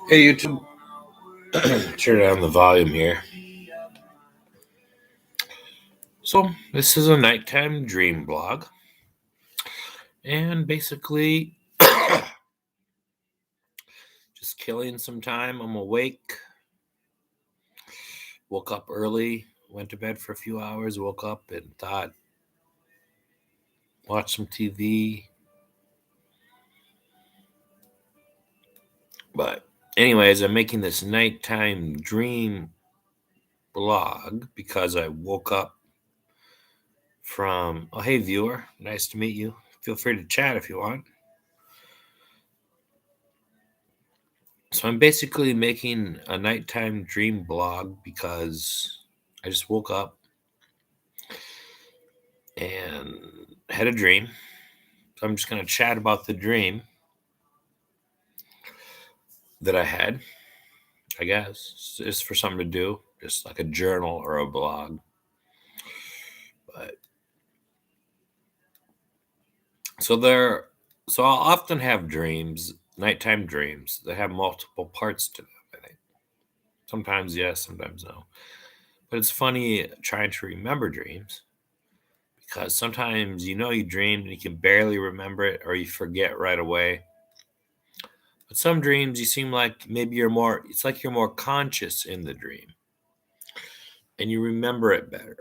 Hey, YouTube, turn down the volume here. So, this is a nighttime dream blog, and basically, just killing some time. I'm awake, woke up early, went to bed for a few hours, woke up and thought, watch some TV. But, anyways, I'm making this nighttime dream blog because I woke up from, oh, hey, viewer, nice to meet you. Feel free to chat if you want. So I'm basically making a nighttime dream blog because I just woke up and had a dream. So I'm just going to chat about the dream that I had, I guess. It's for something to do, just like a journal or a blog. But so I'll often have dreams, nighttime dreams that have multiple parts to them, I think. Sometimes yes, sometimes no. But it's funny trying to remember dreams because sometimes you dreamed and you can barely remember it or you forget right away. But some dreams you seem like maybe it's like you're more conscious in the dream and you remember it better.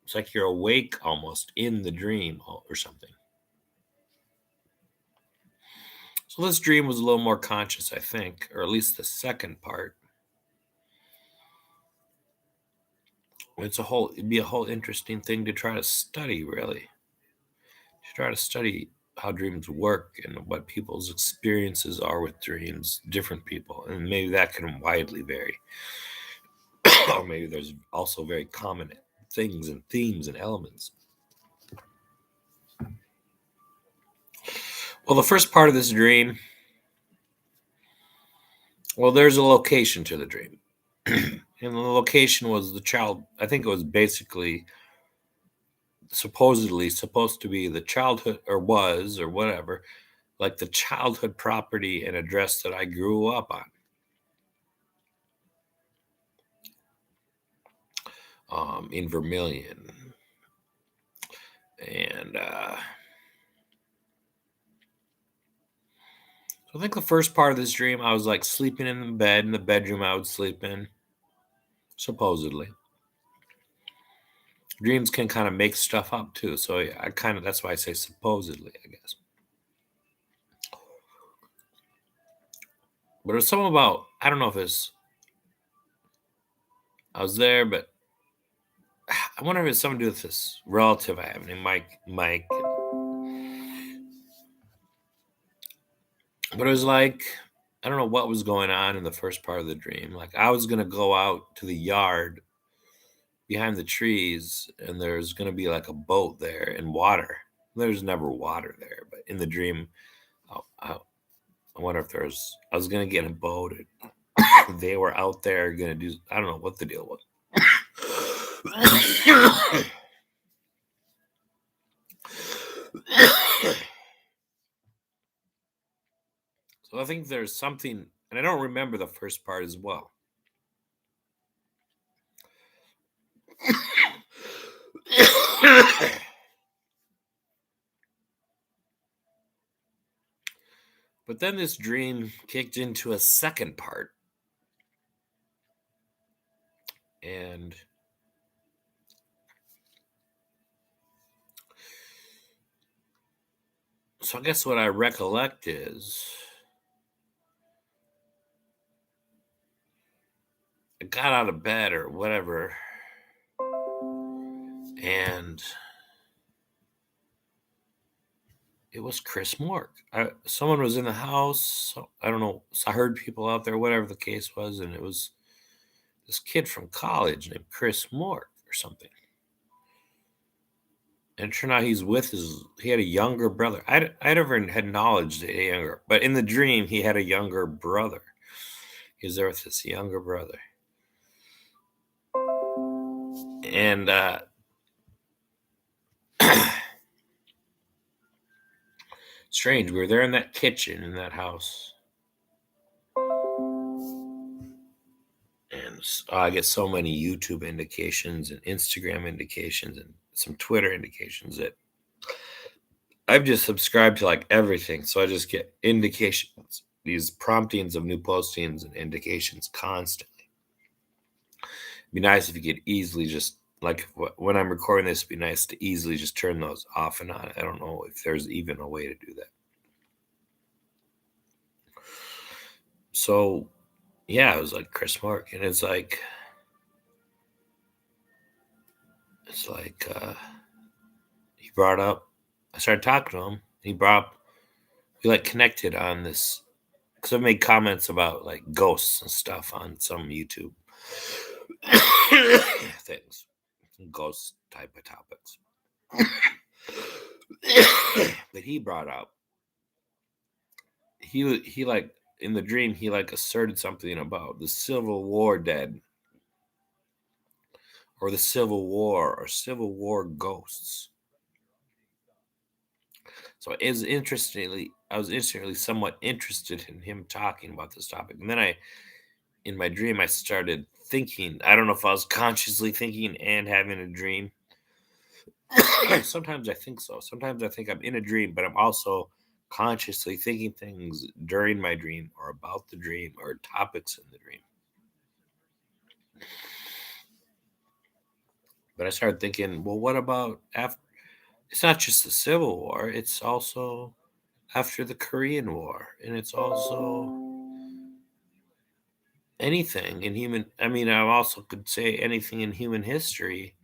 It's like you're awake almost in the dream or something. So this dream was a little more conscious, I think, or at least the second part. It'd be a whole interesting thing to try to study, really. To try to study how dreams work and what people's experiences are with dreams, different people, and maybe that can widely vary. Or maybe there's also very common things and themes and elements. Well, the first part of this dream, there's a location to the dream. And the location was the child, I think it was basically supposedly supposed to be the childhood, or was, or whatever, like the childhood property and address that I grew up on, in Vermilion. And so I think the first part of this dream, I was like sleeping in the bed, in the bedroom I would sleep in, supposedly. Dreams can kind of make stuff up too. So that's why I say supposedly, I guess. But it was something about, I don't know if I was there, but I wonder if it's something to do with this relative I have named Mike. But it was like, I don't know what was going on in the first part of the dream. Like I was going to go out to the yard behind the trees and there's going to be like a boat there and water. There's never water there, but in the dream, I wonder if I was going to get a boat. And they were out there going to do, I don't know what the deal was. So I think there's something, and I don't remember the first part as well. But then this dream kicked into a second part. And so I guess what I recollect is I got out of bed or whatever, and it was Chris Mork. Someone was in the house. I don't know. I heard people out there, whatever the case was, and it was this kid from college named Chris Mork or something. And it turned out he had a younger brother. I never had knowledge that he had younger, but in the dream, he had a younger brother. He was there with this younger brother. And strange, we were there in that kitchen in that house. And I get so many YouTube indications and Instagram indications and some Twitter indications that I've just subscribed to like everything. So I just get indications, these promptings of new postings and indications constantly. It'd be nice if you could easily just, like when I'm recording this, it'd be nice to easily just turn those off and on. I don't know if there's even a way to do that. So yeah, it was like Chris Mark, and it's like he brought up. I started talking to him. He brought up, we like connected on this because I made comments about like ghosts and stuff on some YouTube things, ghost type of topics. But he brought up, he like in the dream he like asserted something about the Civil War dead, or the Civil War, or Civil War ghosts. So I was instantly somewhat interested in him talking about this topic. And then in my dream, I started thinking. I don't know if I was consciously thinking and having a dream. Sometimes I think so. Sometimes I think I'm in a dream, but I'm also consciously thinking things during my dream or about the dream or topics in the dream. But I started thinking, well, what about after? It's not just the Civil War, it's also after the Korean War, and it's also anything in human. I mean, I also could say anything in human history.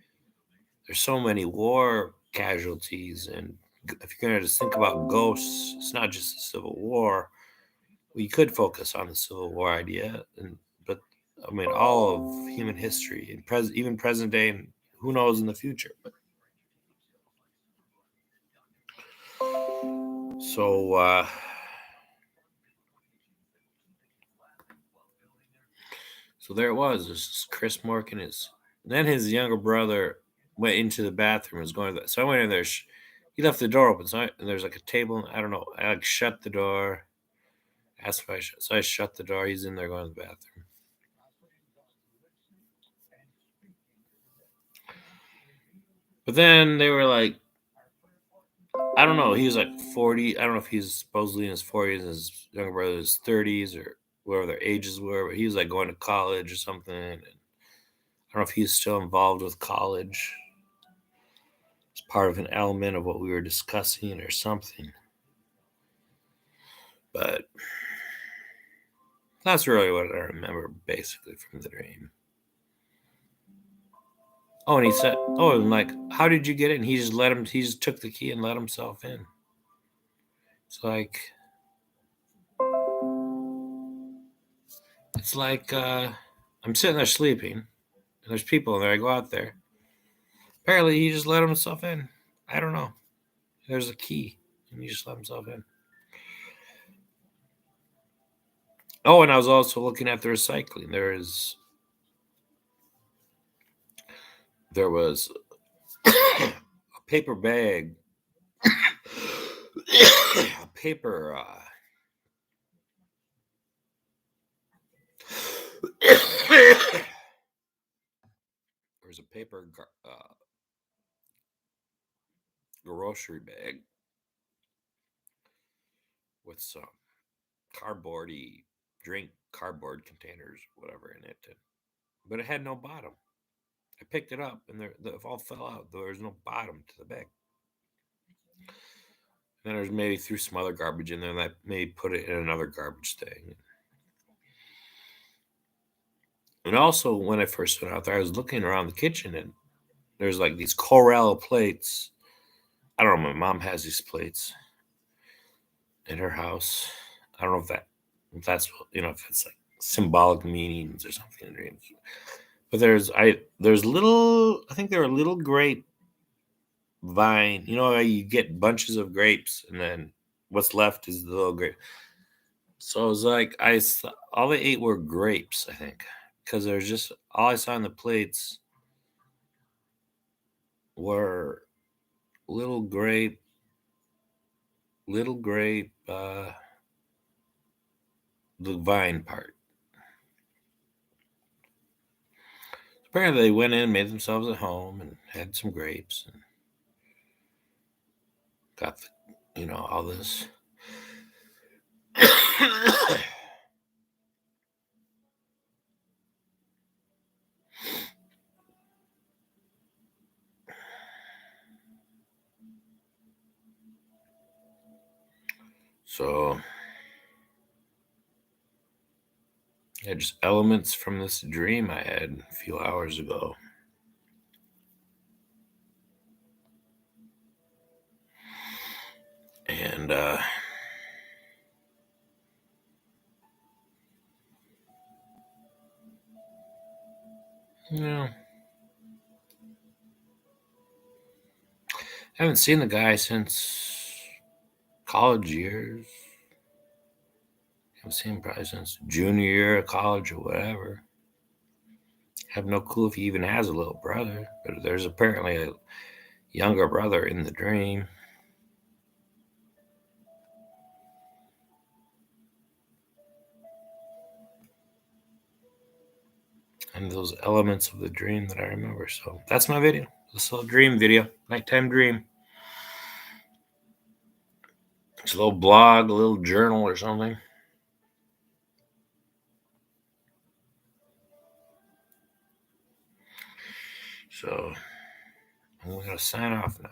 There's so many war casualties, and if you're going to just think about ghosts, it's not just the Civil War. We could focus on the Civil War idea, but I mean, all of human history, and even present day, and who knows in the future. But so, so there it was. This is Chris Mark and his. Then his younger brother went into the bathroom. Was going to so I went in there. He left the door open. And there's like a table. I don't know. I like shut the door. Asked if I shut. So I shut the door. He's in there going to the bathroom. But then they were like, I don't know. He was like 40. I don't know if he's supposedly in his 40s and his younger brother is 30s or whatever their ages were. But he was like going to college or something. And I don't know if he's still involved with college. It's part of an element of what we were discussing or something. But that's really what I remember basically from the dream. Oh, and he said, "Oh, and like, how did you get in?" He just let him. He just took the key and let himself in. It's like I'm sitting there sleeping, and there's people in there. I go out there. Apparently, he just let himself in. I don't know. There's a key, and he just let himself in. Oh, and I was also looking at the recycling. There was a paper bag, a paper. There's a paper grocery bag with some cardboardy cardboard containers, whatever in it, but it had no bottom. I picked it up and it all fell out. There was no bottom to the bag. Then there's maybe threw some other garbage in there, and I maybe put it in another garbage thing. And also, when I first went out there, I was looking around the kitchen, and there's like these Corel plates. I don't know. My mom has these plates in her house. I don't know if that's if it's like symbolic meanings or something in dreams. But there's little. I think there are little grape vine. You know how you get bunches of grapes, and then what's left is the little grape. So it was like all they ate were grapes. I think because there's just all I saw on the plates were little grape, little grape, the vine part. Apparently, they went in, made themselves at home, and had some grapes, and got all this. So, yeah, just elements from this dream I had a few hours ago. And, I haven't seen the guy since college years. Haven't seen him probably since junior year of college or whatever. Have no clue if he even has a little brother, but there's apparently a younger brother in the dream. And those elements of the dream that I remember. So that's my video. This little dream video, nighttime dream. It's a little blog, a little journal or something. So I'm going to sign off now.